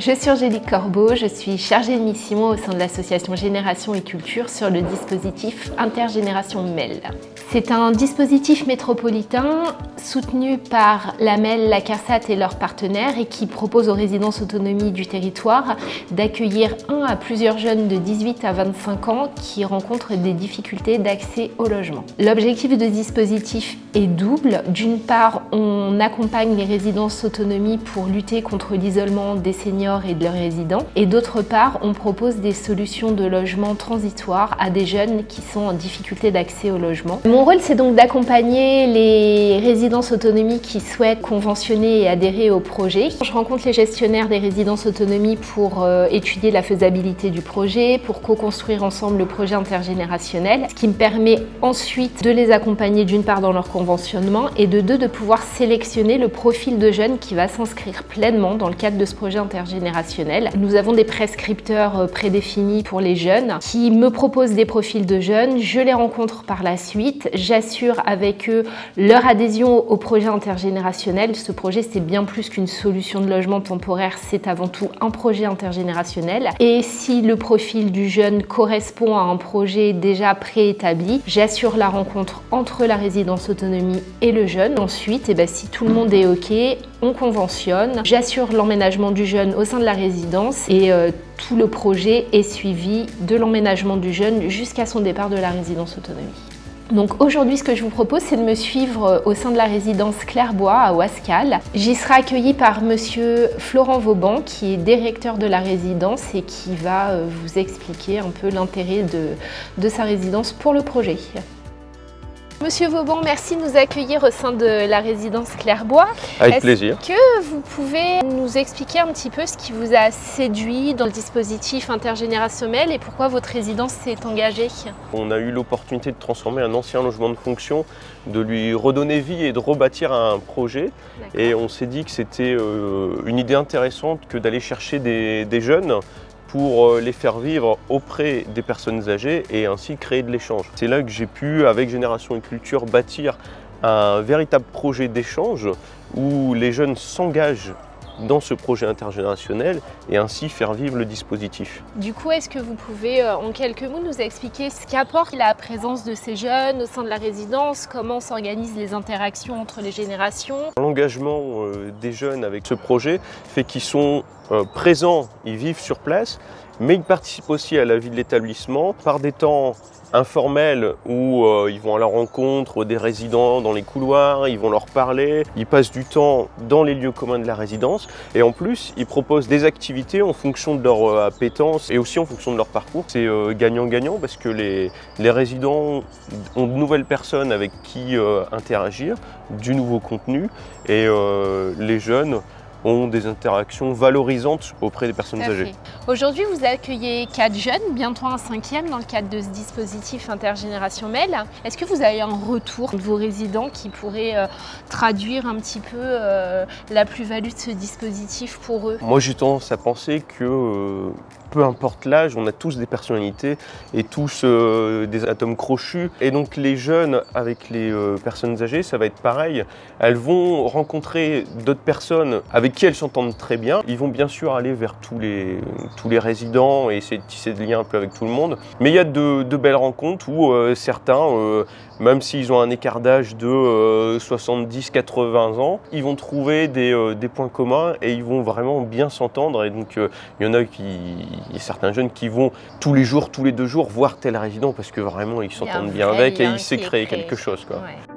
Je suis Angélique Corbeau, je suis chargée de mission au sein de l'association Génération et Culture sur le dispositif Intergénération MEL. C'est un dispositif métropolitain soutenu par la MEL, la CARSAT et leurs partenaires et qui propose aux résidences autonomie du territoire d'accueillir un à plusieurs jeunes de 18 à 25 ans qui rencontrent des difficultés d'accès au logement. L'objectif de ce dispositif est double. D'une part, on accompagne les résidences autonomie pour lutter contre l'isolement des seniors et de leurs résidents. Et d'autre part, on propose des solutions de logement transitoires à des jeunes qui sont en difficulté d'accès au logement. Mon rôle, c'est donc d'accompagner les résidences autonomie qui souhaitent conventionner et adhérer au projet. Je rencontre les gestionnaires des résidences autonomie pour étudier la faisabilité du projet, pour co-construire ensemble le projet intergénérationnel, ce qui me permet ensuite de les accompagner d'une part dans leur conventionnement et de deux, de pouvoir sélectionner le profil de jeunes qui va s'inscrire pleinement dans le cadre de ce projet intergénérationnel. Nous avons des prescripteurs prédéfinis pour les jeunes qui me proposent des profils de jeunes, je les rencontre par la suite, j'assure avec eux leur adhésion au projet intergénérationnel. Ce projet, c'est bien plus qu'une solution de logement temporaire, c'est avant tout un projet intergénérationnel. Et si le profil du jeune correspond à un projet déjà préétabli, j'assure la rencontre entre la résidence autonomie et le jeune. Ensuite, si tout le monde est OK, on conventionne. J'assure l'emménagement du jeune au sein de la résidence et tout le projet est suivi de l'emménagement du jeune jusqu'à son départ de la résidence autonomie. Donc aujourd'hui, ce que je vous propose, c'est de me suivre au sein de la résidence Clairbois à Ouascal. J'y serai accueillie par monsieur Florent Vauban, qui est directeur de la résidence et qui va vous expliquer un peu l'intérêt de sa résidence pour le projet. Monsieur Vauban, merci de nous accueillir au sein de la résidence Clairbois. Avec plaisir. Est-ce que vous pouvez nous expliquer un petit peu ce qui vous a séduit dans le dispositif intergénérationnel et pourquoi votre résidence s'est engagée? On a eu l'opportunité de transformer un ancien logement de fonction, de lui redonner vie et de rebâtir un projet. Et on s'est dit que c'était une idée intéressante que d'aller chercher des jeunes pour les faire vivre auprès des personnes âgées et ainsi créer de l'échange. C'est là que j'ai pu, avec Génération et Culture, bâtir un véritable projet d'échange où les jeunes s'engagent dans ce projet intergénérationnel et ainsi faire vivre le dispositif. Du coup, est-ce que vous pouvez en quelques mots nous expliquer ce qu'apporte la présence de ces jeunes au sein de la résidence, comment s'organisent les interactions entre les générations? L'engagement des jeunes avec ce projet fait qu'ils sont présents, ils vivent sur place, mais ils participent aussi à la vie de l'établissement par des temps informels où ils vont à la rencontre des résidents dans les couloirs, ils vont leur parler, ils passent du temps dans les lieux communs de la résidence et en plus ils proposent des activités en fonction de leur appétence et aussi en fonction de leur parcours. C'est gagnant-gagnant parce que les résidents ont de nouvelles personnes avec qui interagir, du nouveau contenu et les jeunes ont des interactions valorisantes auprès des personnes âgées. Aujourd'hui, vous accueillez 4 jeunes, bientôt un 5e dans le cadre de ce dispositif Intergénération MEL. Est-ce que vous avez un retour de vos résidents qui pourrait traduire un petit peu la plus-value de ce dispositif pour eux? Moi, j'ai tendance à penser que peu importe l'âge, on a tous des personnalités et tous des atomes crochus. Et donc les jeunes avec les personnes âgées, ça va être pareil. Elles vont rencontrer d'autres personnes avec qui elles s'entendent très bien. Ils vont bien sûr aller vers tous les résidents et essayer de tisser des liens un peu avec tout le monde. Mais il y a de belles rencontres où certains, même s'ils ont un écart d'âge de 70-80 ans, ils vont trouver des points communs et ils vont vraiment bien s'entendre. Et donc il y en a il y a certains jeunes qui vont tous les jours, tous les 2 jours voir tel résident parce que vraiment ils s'entendent bien avec et il s'est créé quelque chose, quoi. Ouais.